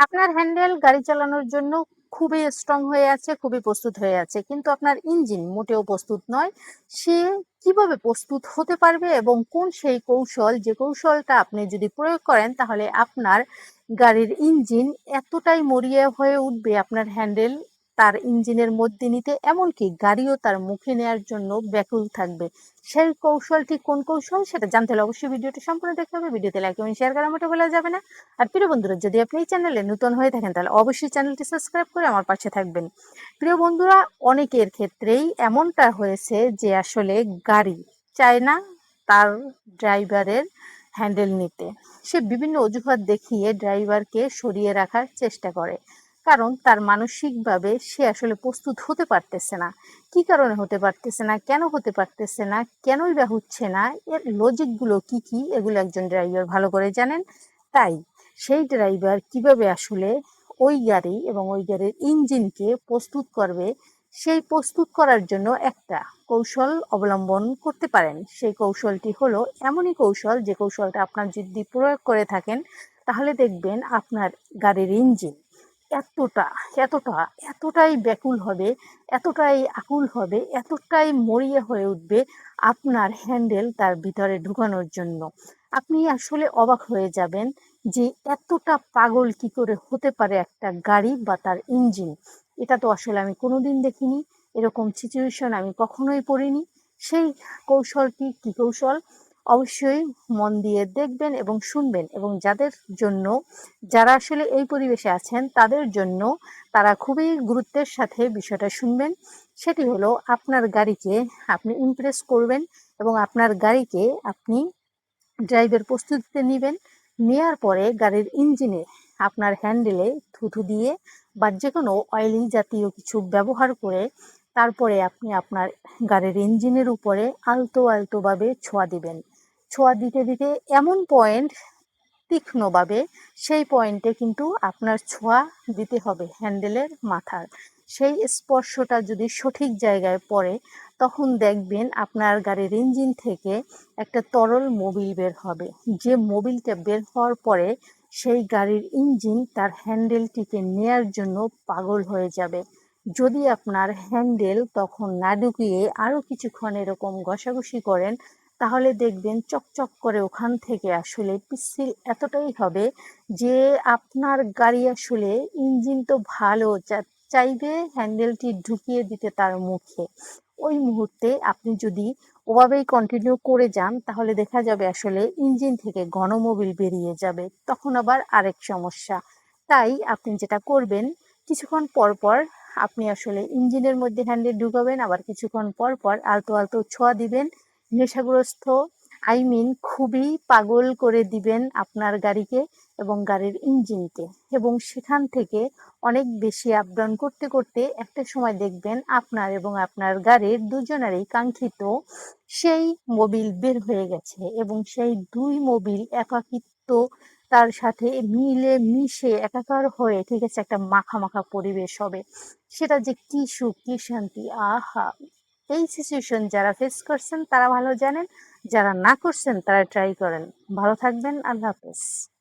আপনার হ্যান্ডেল গাড়ি চালানোর জন্য খুবই স্ট্রং হয়ে আছে, খুবই প্রস্তুত হয়ে আছে। কিন্তু আপনার ইঞ্জিন মোটেও প্রস্তুত নয়। সে কিভাবে প্রস্তুত হতে পারবে এবং কোন সেই কৌশল, যে কৌশলটা আপনি যদি প্রয়োগ করেন তাহলে আপনার গাড়ির ইঞ্জিন এতটাই মরিয়া হয়ে উঠবে আপনার হ্যান্ডেল তার ইঞ্জিনের মধ্যে নিতে, এমনকি গাড়িও তার মুখে নেয়ার জন্য ব্যাকুল থাকবে। সেই কৌশলটি কোন কৌশল সেটা জানতে হলে অবশ্যই ভিডিওটি সম্পূর্ণ দেখতে হবে। ভিডিওতে লাইক এবং শেয়ার করার মতো বলা যাবে না। আর প্রিয় বন্ধুরা, যদি আপনি এই চ্যানেলে নতুন হয়ে থাকেন তাহলে অবশ্যই চ্যানেলটি সাবস্ক্রাইব করে আমার পাশে থাকবেন। প্রিয় বন্ধুরা, অনেকের ক্ষেত্রেই এমনটা হয়েছে যে আসলে গাড়ি চায় না তার ড্রাইভারের হ্যান্ডেল নিতে। সে বিভিন্ন অজুহাত দেখিয়ে ড্রাইভারকে সরিয়ে রাখার চেষ্টা করে, কারণ তার মানসিকভাবে সে আসলে প্রস্তুত হতে পারতেছে না। কি কারণে হতে পারতেছে না, কেন হতে পারতেছে না, কেনই বা হচ্ছে না, এর লজিকগুলো কি কি এগুলো একজন ড্রাইভার ভালো করে জানেন। তাই সেই ড্রাইভার কিভাবে আসলে ওই গাড়ি এবং ওই গাড়ির ইঞ্জিনকে প্রস্তুত করবে, সেই প্রস্তুত করার জন্য একটা কৌশল অবলম্বন করতে পারেন। সেই কৌশলটি হলো এমনই কৌশল, যে কৌশলটা আপনার যদি প্রয়োগ করে থাকেন তাহলে দেখবেন আপনার গাড়ির ইঞ্জিন এতটা এতটা এতটাই ব্যাকুল হবে, এতটাই আকুল হবে, এতটাই মরিয়া হয়ে উঠবে আপনার হ্যান্ডেল তার ভিতরে ঢুকানোর জন্য। আপনি আসলে অবাক হয়ে যাবেন যে এতটা পাগল কি করে হতে পারে একটা গাড়ি বা তার ইঞ্জিন। এটা তো আসলে আমি কোনোদিন দেখিনি, এরকম সিচুয়েশন আমি কখনোই পড়িনি। সেই কৌশলটি কি কৌশল, অবশ্যই মন দিয়ে দেখবেন এবং শুনবেন, এবং যারা আসলে এই পরিবেশে আছেন তাদের জন্য তারা খুবই গুরুত্বের সাথে বিষয়টা শুনবেন। সেটি হলো, আপনার গাড়িকে আপনি ইমপ্রেস করবেন এবং আপনার গাড়িকে আপনি ড্রাইভের প্রস্তুতিতে নেবেন। নেওয়ার পরে গাড়ির ইঞ্জিনে আপনার হ্যান্ডেলে থুথু দিয়ে বা যে কোনো অয়েলি জাতীয় কিছু ব্যবহার করে তারপরে আপনি আপনার গাড়ির ইঞ্জিনের উপরে আলতো আলতোভাবে ছোঁয়া দিবেন। ছোঁয়া দিতে দিতে এমন পয়েন্ট তীক্ষ্ণভাবে, সেই পয়েন্টে কিন্তু আপনার ছোঁয়া দিতে হবে হ্যান্ডেলের মাথার। সেই স্পর্শটা যদি সঠিক জায়গায় পড়ে তখন দেখবেন আপনার গাড়ির ইঞ্জিন থেকে একটা তরল মোবিল বের হবে। যে মোবিলটা বের হওয়ার পরে সেই গাড়ির ইঞ্জিন তার হ্যান্ডেলটিকে নেয়ার জন্য পাগল হয়ে যাবে। যদি আপনার হ্যান্ডেল তখন না ঢুকিয়ে আরও কিছুক্ষণ এরকম ঘষাঘষি করেন তাহলে দেখবেন চকচক করে ওখান থেকে আসলে পিচ্ছিল এতটাই হবে যে আপনার গাড়ি আসলে ইঞ্জিন তো ভালো চাইবে হ্যান্ডেলটি ঢুকিয়ে দিতে তার মুখে। ওই মুহূর্তে আপনি যদি ওভাবেই কন্টিনিউ করে যান তাহলে দেখা যাবে আসলে ইঞ্জিন থেকে ঘন মোবিল বেরিয়ে যাবে, তখন আবার আরেক সমস্যা। তাই আপনি যেটা করবেন, কিছুক্ষণ পর পর আপনি আসলে ইঞ্জিনের মধ্যে হ্যান্ডেল ঢুকাবেন, আবার কিছুক্ষণ পর পর আলতো আলতো ছোঁয়া দিবেন। নেশাগ্রস্ত, খুবই পাগল করে দিবেন আপনার গাড়িকে এবং গাড়ির ইঞ্জিনকে, এবং সেখান থেকে অনেক বেশি আপ ডাউন করতে করতে একটা সময় দেখবেন আপনার এবং আপনার গাড়ির দুজনেরই কাঙ্ক্ষিত সেই মোবিল বের হয়ে গেছে, এবং সেই দুই মোবিল একাকিত্ব তার সাথে মিলে মিশে একাকার হয়ে ঠিক আছে একটা মাখা মাখা পরিবেশ হবে। সেটা যে কি সুখ, কি শান্তি, আহা! এই সিচুয়েশন যারা ফেস করছেন তারা ভালো জানেন, যারা না করছেন তারা ট্রাই করেন। ভালো থাকবেন, আল্লাহ হাফেজ।